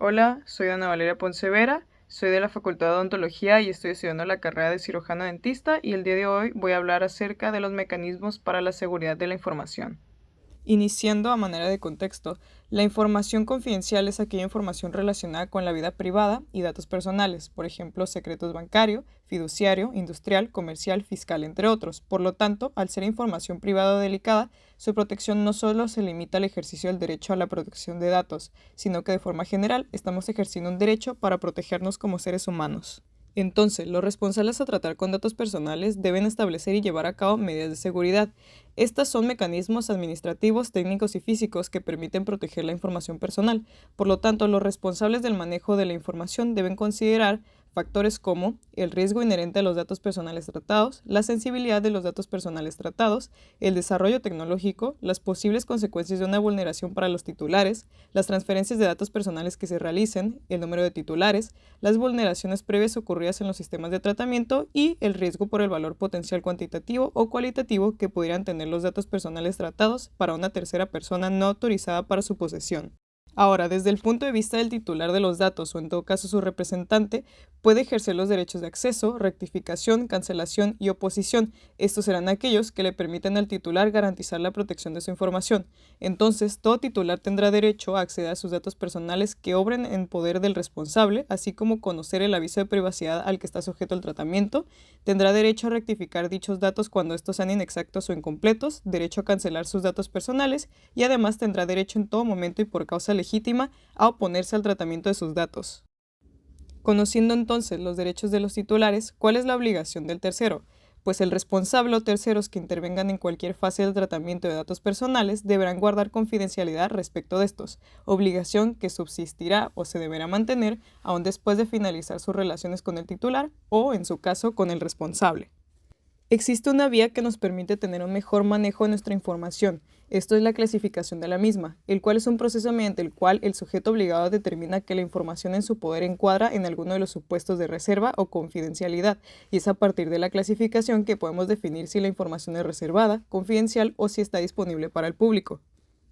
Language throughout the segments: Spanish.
Hola, soy Ana Valeria Poncevera, soy de la Facultad de Odontología y estoy estudiando la carrera de cirujano dentista y el día de hoy voy a hablar acerca de los mecanismos para la seguridad de la información. Iniciando a manera de contexto, la información confidencial es aquella información relacionada con la vida privada y datos personales, por ejemplo, secretos bancario, fiduciario, industrial, comercial, fiscal, entre otros. Por lo tanto, al ser información privada o delicada, su protección no solo se limita al ejercicio del derecho a la protección de datos, sino que de forma general estamos ejerciendo un derecho para protegernos como seres humanos. Entonces, los responsables a tratar con datos personales deben establecer y llevar a cabo medidas de seguridad. Estas son mecanismos administrativos, técnicos y físicos que permiten proteger la información personal. Por lo tanto, los responsables del manejo de la información deben considerar factores como el riesgo inherente a los datos personales tratados, la sensibilidad de los datos personales tratados, el desarrollo tecnológico, las posibles consecuencias de una vulneración para los titulares, las transferencias de datos personales que se realicen, el número de titulares, las vulneraciones previas ocurridas en los sistemas de tratamiento y el riesgo por el valor potencial cuantitativo o cualitativo que pudieran tener los datos personales tratados para una tercera persona no autorizada para su posesión. Ahora, desde el punto de vista del titular de los datos o en todo caso su representante, puede ejercer los derechos de acceso, rectificación, cancelación y oposición. Estos serán aquellos que le permiten al titular garantizar la protección de su información. Entonces, todo titular tendrá derecho a acceder a sus datos personales que obren en poder del responsable, así como conocer el aviso de privacidad al que está sujeto el tratamiento. Tendrá derecho a rectificar dichos datos cuando estos sean inexactos o incompletos, derecho a cancelar sus datos personales y además tendrá derecho en todo momento y por causa legítima a oponerse al tratamiento de sus datos. Conociendo entonces los derechos de los titulares, ¿cuál es la obligación del tercero? Pues el responsable o terceros que intervengan en cualquier fase del tratamiento de datos personales deberán guardar confidencialidad respecto de estos, obligación que subsistirá o se deberá mantener aún después de finalizar sus relaciones con el titular o, en su caso, con el responsable. Existe una vía que nos permite tener un mejor manejo de nuestra información. Esto es la clasificación de la misma, el cual es un proceso mediante el cual el sujeto obligado determina que la información en su poder encuadra en alguno de los supuestos de reserva o confidencialidad, y es a partir de la clasificación que podemos definir si la información es reservada, confidencial o si está disponible para el público.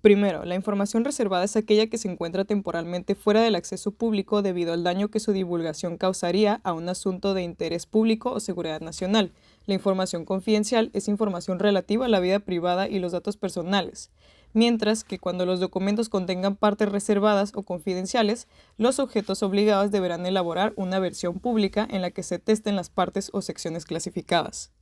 Primero, la información reservada es aquella que se encuentra temporalmente fuera del acceso público debido al daño que su divulgación causaría a un asunto de interés público o seguridad nacional. La información confidencial es información relativa a la vida privada y los datos personales, mientras que cuando los documentos contengan partes reservadas o confidenciales, los sujetos obligados deberán elaborar una versión pública en la que se testen las partes o secciones clasificadas.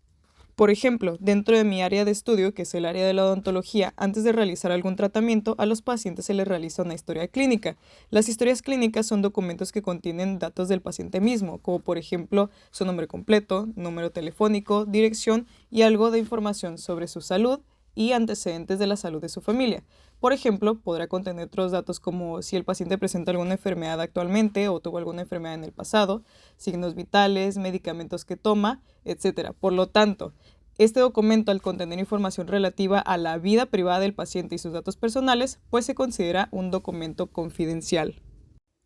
Por ejemplo, dentro de mi área de estudio, que es el área de la odontología, antes de realizar algún tratamiento, a los pacientes se les realiza una historia clínica. Las historias clínicas son documentos que contienen datos del paciente mismo, como por ejemplo su nombre completo, número telefónico, dirección y algo de información sobre su salud y antecedentes de la salud de su familia. Por ejemplo, podrá contener otros datos como si el paciente presenta alguna enfermedad actualmente o tuvo alguna enfermedad en el pasado, signos vitales, medicamentos que toma, etc. Por lo tanto, este documento, al contener información relativa a la vida privada del paciente y sus datos personales, pues se considera un documento confidencial.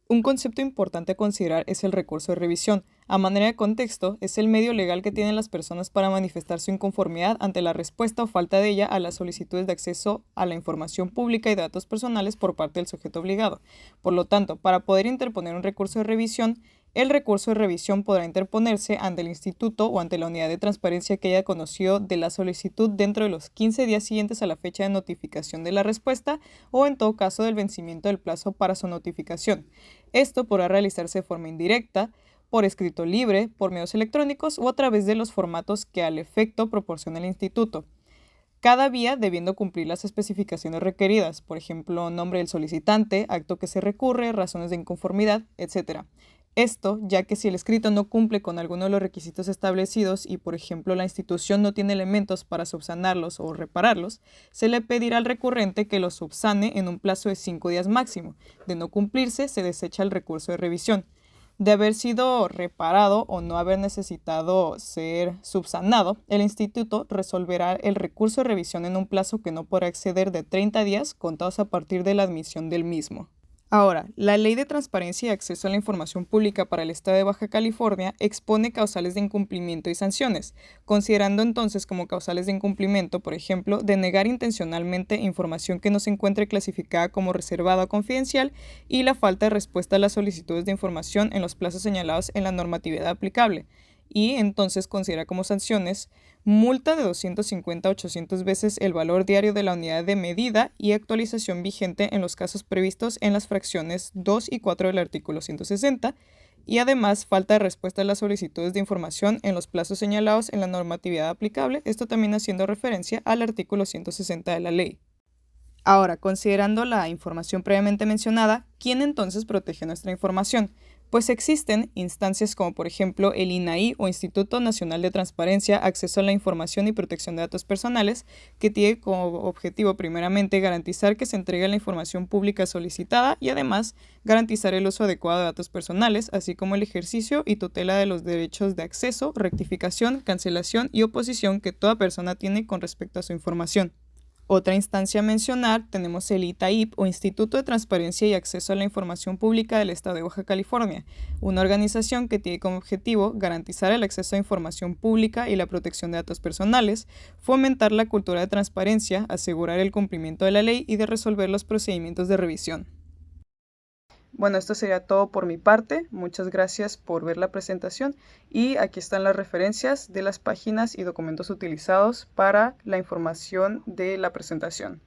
Un concepto importante a considerar es el recurso de revisión. A manera de contexto, es el medio legal que tienen las personas para manifestar su inconformidad ante la respuesta o falta de ella a las solicitudes de acceso a la información pública y datos personales por parte del sujeto obligado. Por lo tanto, para poder interponer un recurso de revisión, el recurso de revisión podrá interponerse ante el instituto o ante la unidad de transparencia que haya conocido de la solicitud dentro de los 15 días siguientes a la fecha de notificación de la respuesta o en todo caso del vencimiento del plazo para su notificación. Esto podrá realizarse de forma indirecta, por escrito libre, por medios electrónicos o a través de los formatos que al efecto proporciona el instituto. Cada vía debiendo cumplir las especificaciones requeridas, por ejemplo, nombre del solicitante, acto que se recurre, razones de inconformidad, etc. Esto, ya que si el escrito no cumple con alguno de los requisitos establecidos y, por ejemplo, la institución no tiene elementos para subsanarlos o repararlos, se le pedirá al recurrente que los subsane en un plazo de 5 días máximo. De no cumplirse, se desecha el recurso de revisión. De haber sido reparado o no haber necesitado ser subsanado, el instituto resolverá el recurso de revisión en un plazo que no podrá exceder de 30 días contados a partir de la admisión del mismo. Ahora, la Ley de Transparencia y Acceso a la Información Pública para el Estado de Baja California expone causales de incumplimiento y sanciones, considerando entonces como causales de incumplimiento, por ejemplo, denegar intencionalmente información que no se encuentre clasificada como reservada o confidencial y la falta de respuesta a las solicitudes de información en los plazos señalados en la normatividad aplicable. Y entonces considera como sanciones multa de 250 a 800 veces el valor diario de la unidad de medida y actualización vigente en los casos previstos en las fracciones 2 y 4 del artículo 160, y además falta de respuesta a las solicitudes de información en los plazos señalados en la normatividad aplicable, esto también haciendo referencia al artículo 160 de la ley. Ahora, considerando la información previamente mencionada, ¿quién entonces protege nuestra información? Pues existen instancias como por ejemplo el INAI o Instituto Nacional de Transparencia, Acceso a la Información y Protección de Datos Personales, que tiene como objetivo primeramente garantizar que se entregue la información pública solicitada y además garantizar el uso adecuado de datos personales, así como el ejercicio y tutela de los derechos de acceso, rectificación, cancelación y oposición que toda persona tiene con respecto a su información. Otra instancia a mencionar tenemos el ITAIP o Instituto de Transparencia y Acceso a la Información Pública del Estado de Baja California, una organización que tiene como objetivo garantizar el acceso a información pública y la protección de datos personales, fomentar la cultura de transparencia, asegurar el cumplimiento de la ley y de resolver los procedimientos de revisión. Bueno, esto sería todo por mi parte. Muchas gracias por ver la presentación y aquí están las referencias de las páginas y documentos utilizados para la información de la presentación.